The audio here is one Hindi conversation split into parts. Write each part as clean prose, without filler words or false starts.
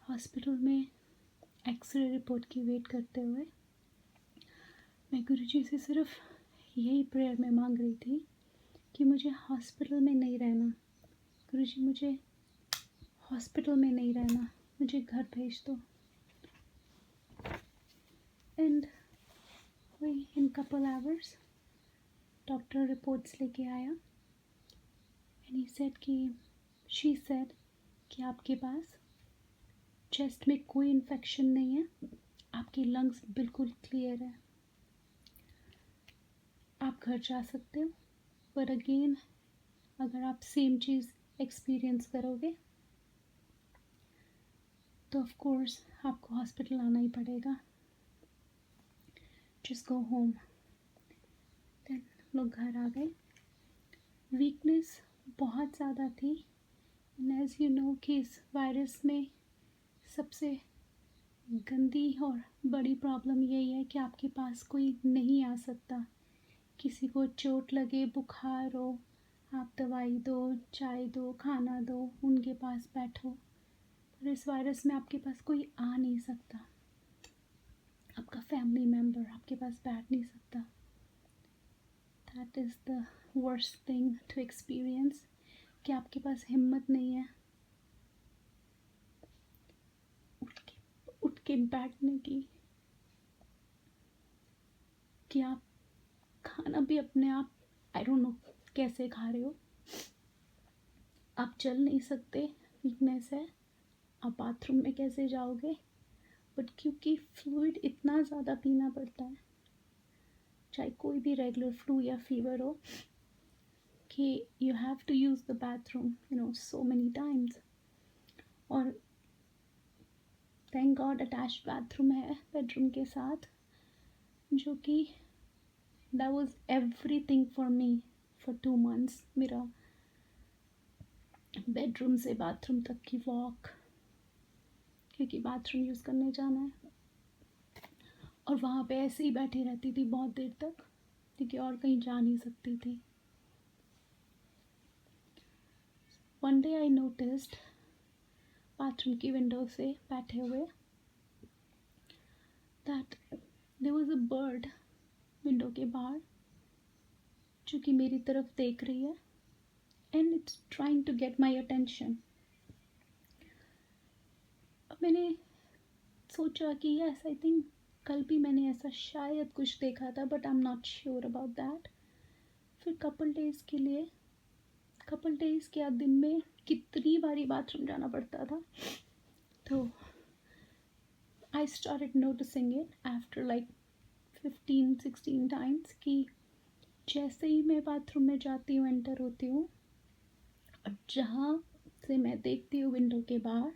हॉस्पिटल में एक्सरे रिपोर्ट की वेट करते हुए मैं गुरुजी से सिर्फ यही प्रेयर में मांग रही थी कि मुझे हॉस्पिटल में नहीं रहना। गुरुजी मुझे हॉस्पिटल में नहीं रहना, मुझे घर भेज दो। एंड वही in couple hours doctor reports लेके आया एंड ही सेड कि शी सेड कि आपके पास चेस्ट में कोई इन्फेक्शन नहीं है, आपकी लंग्स बिल्कुल क्लियर है, आप घर जा सकते हो। पर अगेन अगर आप सेम चीज़ एक्सपीरियंस करोगे तो ऑफ कोर्स आपको हॉस्पिटल आना ही पड़ेगा। Just go home. देन लोग घर आ गए। वीकनेस बहुत ज़्यादा थी एंड एज़ यू नो कि इस वायरस में सबसे गंदी और बड़ी प्रॉब्लम यही है कि आपके पास कोई नहीं आ सकता। किसी को चोट लगे, बुखार हो, आप दवाई दो, चाय दो, खाना दो, उनके पास बैठो, पर इस वायरस में आपके पास कोई आ नहीं सकता। आपका फैमिली मेम्बर आपके पास बैठ नहीं सकता। That is the worst thing to experience कि आपके पास हिम्मत नहीं है उठ के बैठने की, कि आप खाना भी अपने आप आई डोंट नो कैसे खा रहे हो, आप चल नहीं सकते, वीकनेस है, आप बाथरूम में कैसे जाओगे। बट क्योंकि फ्लूइड इतना ज़्यादा पीना पड़ता है, चाहे कोई भी रेगुलर फ्लू या फीवर हो, कि you have to use the bathroom so many times. और थैंक गॉड अटैच्ड बाथरूम है बेडरूम के साथ, जो कि that was everything for me for 2 months। मेरा बेडरूम से बाथरूम तक की वॉक, क्योंकि बाथरूम यूज़ करने जाना है, और वहाँ पे ऐसे ही बैठी रहती थी बहुत देर तक, क्योंकि और कहीं जा नहीं सकती थी। One day I noticed bathroom की विंडो से बैठे हुए that there was a bird window के बाहर, जो कि मेरी तरफ देख रही है and it's trying to get my attention. अब मैंने सोचा कि यस आई थिंक कल भी मैंने ऐसा शायद कुछ देखा था, but I am not sure about that. फिर कपल डेज़ के दिन में कितनी बारी बाथरूम जाना पड़ता था, तो I started noticing it after like 15-16 times कि जैसे ही मैं बाथरूम में जाती हूँ, एंटर होती हूँ, और जहाँ से मैं देखती हूँ विंडो के बाहर,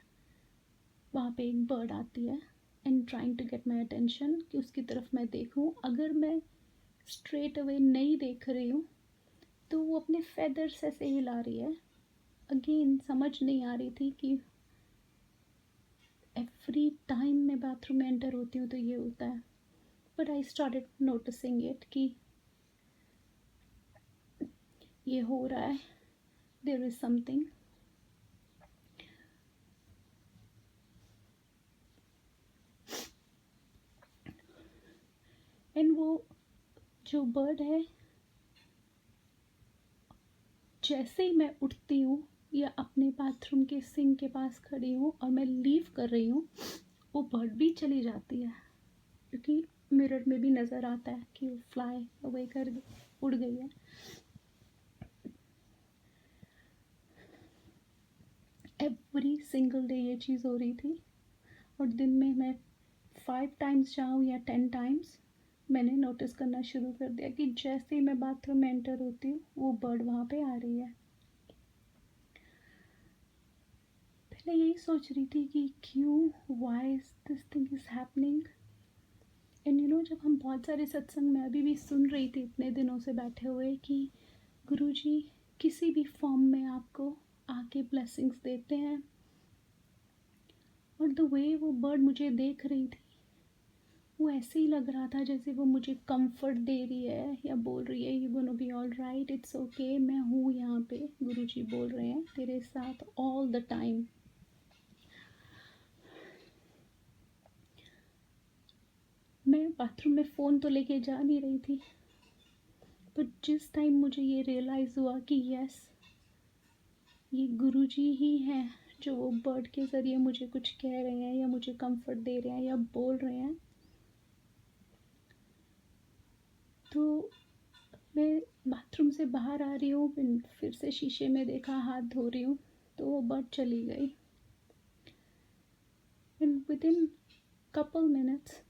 वहाँ पे एक बर्ड आती है and trying to get my attention कि उसकी तरफ मैं देखूँ। अगर मैं स्ट्रेट अवे नहीं देख रही हूँ तो वो अपने फेदर्स ऐसे हिला रही है। अगेन समझ नहीं आ रही थी कि एवरी टाइम मैं बाथरूम में एंटर होती हूँ तो ये होता है, but I started noticing it कि ये हो रहा है, देयर इज़ समथिंग। एंड वो जो बर्ड है, जैसे ही मैं उठती हूँ या अपने बाथरूम के सिंक के पास खड़ी हूँ और मैं लीव कर रही हूँ, वो बर्ड भी चली जाती है, क्योंकि मिरर में भी नज़र आता है कि वो फ्लाई अवे कर उड़ गई है। एवरी सिंगल डे ये चीज़ हो रही थी, और दिन में मैं 5 टाइम्स जाऊँ या 10 टाइम्स, मैंने नोटिस करना शुरू कर दिया कि जैसे ही मैं बाथरूम में एंटर होती हूँ वो बर्ड वहाँ पे आ रही है। पहले यही सोच रही थी कि क्यों, why is this thing is happening. And जब हम बहुत सारे सत्संग में अभी भी सुन रही थी इतने दिनों से बैठे हुए कि गुरुजी किसी भी फॉर्म में आपको आके ब्लेसिंग्स देते हैं, और द वे वो बर्ड मुझे देख रही थी, वो ऐसे ही लग रहा था जैसे वो मुझे कंफर्ट दे रही है या बोल रही है you gonna be all right, it's okay, मैं हूँ यहाँ पे, गुरुजी बोल रहे हैं तेरे साथ ऑल द टाइम। बाथरूम में फ़ोन तो लेके जा नहीं रही थी, पर जिस टाइम मुझे ये रियलाइज़ हुआ कि यस, ये गुरुजी ही हैं जो वो बर्ड के ज़रिए मुझे कुछ कह रहे हैं या मुझे कंफर्ट दे रहे हैं या बोल रहे हैं, तो मैं बाथरूम से बाहर आ रही हूँ, फिर से शीशे में देखा, हाथ धो रही हूँ, तो वो बर्ड चली गई। And with in couple minutes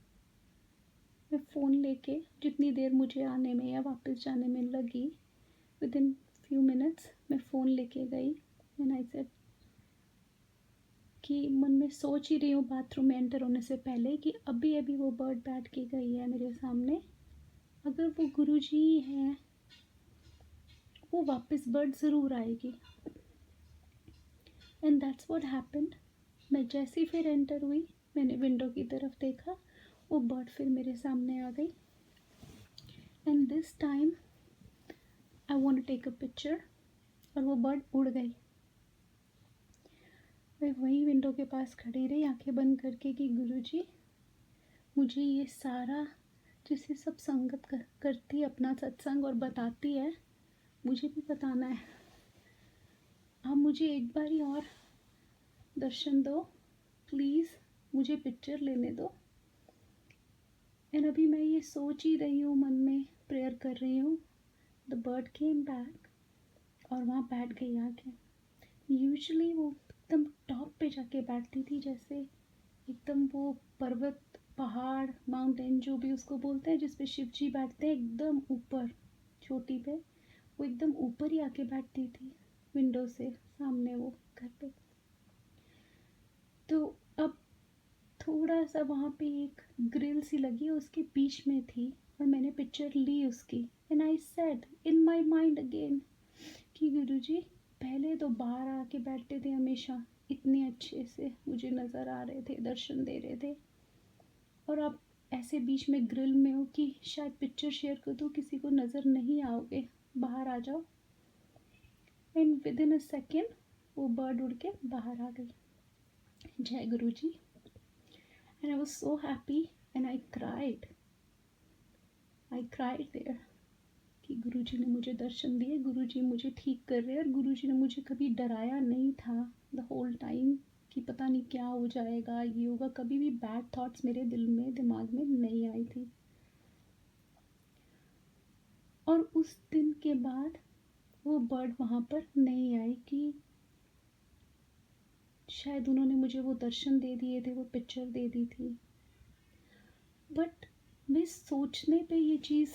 मैं फ़ोन लेके, जितनी देर मुझे आने में या वापस जाने में लगी, विद इन फ्यू मिनट्स मैं फ़ोन लेके गई एंड आई सेड कि मन में सोच ही रही हूँ बाथरूम में एंटर होने से पहले कि अभी अभी वो बर्ड बैठ के गई है मेरे सामने, अगर वो गुरुजी ही हैं, वो वापस बर्ड ज़रूर आएगी। And that's what happened. मैं जैसी फिर एंटर हुई, मैंने विंडो की तरफ देखा, वो बर्ड फिर मेरे सामने आ गई। And this time I want to take a picture, और वो बर्ड उड़ गई। मैं वहीं विंडो के पास खड़ी रही, आंखें बंद करके कि गुरुजी, मुझे ये सारा, जिसे सब संगत करती है अपना सत्संग और बताती है, मुझे भी बताना है। आप मुझे एक बारी और दर्शन दो प्लीज़, मुझे पिक्चर लेने दो। एंड अभी मैं ये सोच ही रही हूँ, मन में प्रेयर कर रही हूँ, द बर्ड केम बैक और वहाँ बैठ गई आके। यूजुअली वो एकदम टॉप पे जाके बैठती थी, जैसे एकदम वो पर्वत, पहाड़, माउंटेन, जो भी उसको बोलते हैं, जिस पे शिव जी बैठते हैं एकदम ऊपर चोटी पे, वो एकदम ऊपर ही आके बैठती थी विंडो से सामने वो घर पे। तो अब थोड़ा सा वहाँ पे एक ग्रिल सी लगी, उसके बीच में थी, और मैंने पिक्चर ली उसकी। And I said in my mind again कि गुरुजी, पहले तो बाहर आके बैठते थे हमेशा, इतने अच्छे से मुझे नज़र आ रहे थे, दर्शन दे रहे थे, और आप ऐसे बीच में ग्रिल में हो कि शायद पिक्चर शेयर कर दूँ, किसी को नज़र नहीं आओगे, बाहर आ जाओ। And with in a second वो बर्ड उड़ के बाहर आ गई। जय Guruji. And I was so happy and I cried there कि गुरुजी ने मुझे दर्शन दिए, गुरुजी मुझे ठीक कर रहे हैं, और गुरुजी ने मुझे कभी डराया नहीं था द होल टाइम कि पता नहीं क्या हो जाएगा, ये होगा। कभी भी बैड थॉट्स मेरे दिल में, दिमाग में नहीं आई थी। और उस दिन के बाद वो बर्ड वहाँ पर नहीं आई कि शायद उन्होंने मुझे वो दर्शन दे दिए थे, वो पिक्चर दे दी थी। बट मैं सोचने पे ये चीज़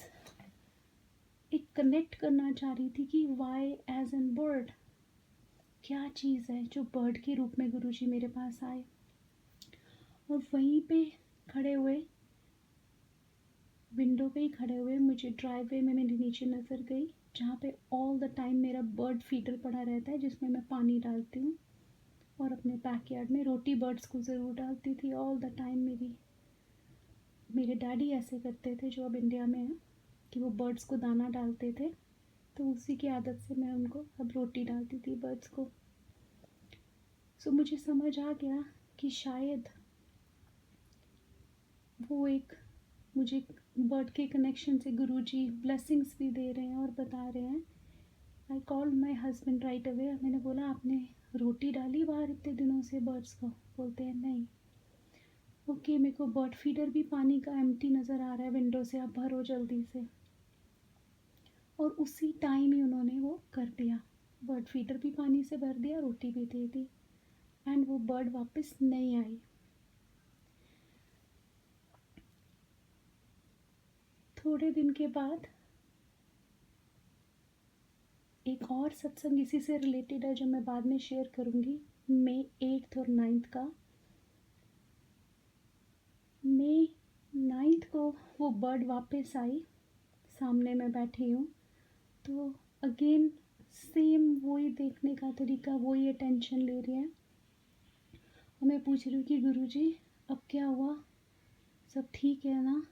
एक कनेक्ट करना चाह रही थी कि वाई एज एन बर्ड, क्या चीज़ है जो बर्ड के रूप में गुरुजी मेरे पास आए। और वहीं पे खड़े हुए, विंडो पे ही खड़े हुए, मुझे ड्राइववे में मेरी नीचे नज़र गई, जहाँ पे ऑल द टाइम मेरा बर्ड फीडर पड़ा रहता है, जिसमें मैं पानी डालती हूँ, और अपने बैकयार्ड में रोटी बर्ड्स को ज़रूर डालती थी ऑल द टाइम। मेरे डैडी ऐसे करते थे, जो अब इंडिया में हैं, कि वो बर्ड्स को दाना डालते थे, तो उसी की आदत से मैं उनको अब रोटी डालती थी बर्ड्स को। सो मुझे समझ आ गया कि शायद वो एक, मुझे बर्ड के कनेक्शन से गुरुजी ब्लेसिंग्स भी दे रहे हैं और बता रहे हैं। I called my husband right away. मैंने बोला, आपने रोटी डाली बाहर इतने दिनों से बर्ड्स को? बोलते हैं नहीं। ओके, मेरे को बर्ड फीडर भी पानी का एम्प्टी नज़र आ रहा है विंडो से, आप भरो जल्दी से। और उसी टाइम ही उन्होंने वो कर दिया, बर्ड फीडर भी पानी से भर दिया, रोटी भी दे दी, एंड वो बर्ड वापस नहीं आई। थोड़े दिन के बाद एक और सत्संग इसी से रिलेटेड है, जो मैं बाद में शेयर करूँगी, मई 8 और 9 का। मई 9 को वो बर्ड वापस आई, सामने मैं बैठी हूँ, तो अगेन सेम वही देखने का तरीका, वही अटेंशन ले रही है, और मैं पूछ रही हूँ कि गुरुजी अब क्या हुआ, सब ठीक है ना?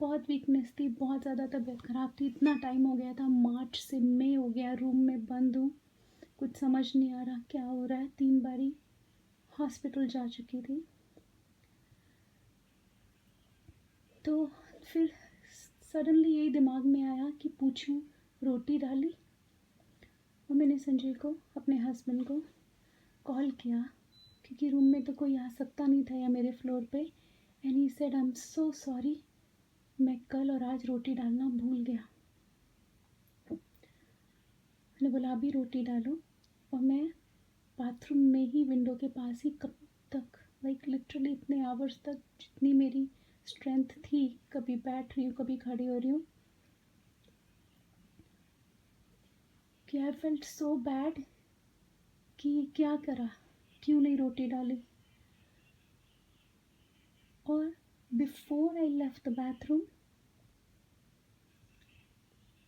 बहुत वीकनेस थी, बहुत ज़्यादा तबीयत ख़राब थी, इतना टाइम हो गया था, मार्च से मई हो गया, रूम में बंद हूँ, कुछ समझ नहीं आ रहा क्या हो रहा है। 3 बारी हॉस्पिटल जा चुकी थी। तो फिर सडनली यही दिमाग में आया कि पूछूं, रोटी डाली। और मैंने संजय को, अपने हस्बैंड को कॉल किया, क्योंकि रूम में तो कोई आ सकता नहीं था या मेरे फ्लोर पे। And he said I am so sorry, मैं कल और आज रोटी डालना भूल गया। मैंने बोला अभी रोटी डालो। और मैं बाथरूम में ही विंडो के पास ही कब तक, लाइक लिटरली इतने आवर्स तक, जितनी मेरी स्ट्रेंथ थी, कभी बैठ रही हूँ कभी खड़ी हो रही हूँ, कि आई फेल्ट सो बैड कि क्या करा, क्यों नहीं रोटी डाली। और before I left the bathroom,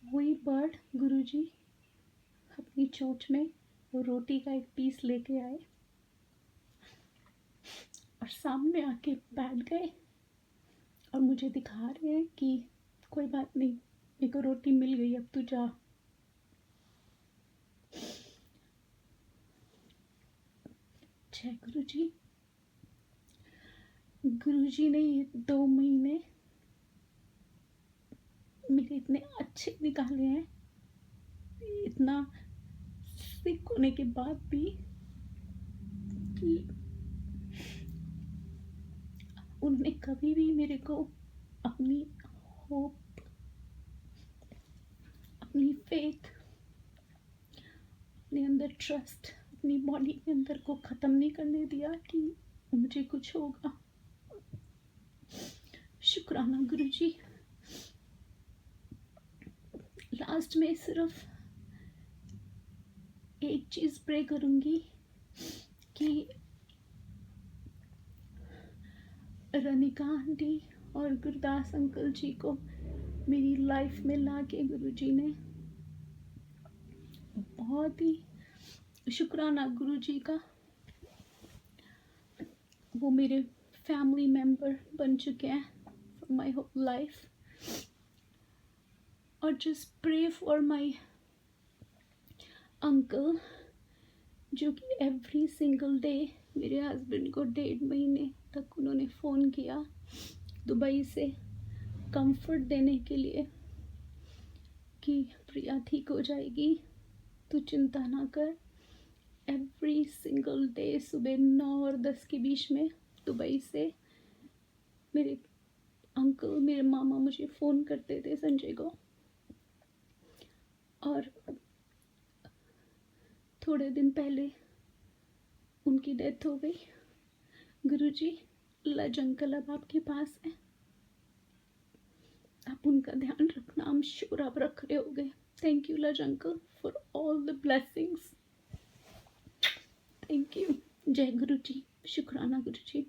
वही बर्ड गुरुजी अपनी चोंच में वो रोटी का एक पीस लेके आए और सामने आके बैठ गए और मुझे दिखा रहे हैं कि कोई बात नहीं, मेरे को रोटी मिल गई, अब तू जा। जय गुरुजी। गुरुजी ने ये 2 महीने मेरे इतने अच्छे निकाले हैं, इतना सिक होने के बाद भी, कि उन्होंने कभी भी मेरे को अपनी होप, अपनी फेथ, अपने अंदर ट्रस्ट, अपनी बॉडी के अंदर को ख़त्म नहीं करने दिया कि मुझे कुछ होगा। शुक्राना गुरुजी। लास्ट में सिर्फ एक चीज़ प्रे करूँगी कि रनिका आंटी और गुरदास अंकल जी को मेरी लाइफ में लाके गुरुजी ने, बहुत ही शुक्राना गुरुजी का, वो मेरे फैमिली मेम्बर बन चुके हैं फॉर माई होल लाइफ। और just pray for my uncle, जो कि एवरी सिंगल डे मेरे हस्बैंड को 1.5 महीने तक उन्होंने फ़ोन किया दुबई से कंफर्ट देने के लिए कि प्रिया ठीक हो जाएगी, तू चिंता ना कर। एवरी सिंगल डे सुबह 9 और 10 के बीच में दुबई से मेरे अंकल, मेरे मामा मुझे फ़ोन करते थे, संजय को। और थोड़े दिन पहले उनकी डेथ हो गई। गुरुजी, लज अंकल अब आपके पास है, आप उनका ध्यान रखना। आई एम श्योर आप रख रहे होगे। थैंक यू लज uncle for all the blessings. Thank you. जय गुरुजी। शुक्राना गुरुजी।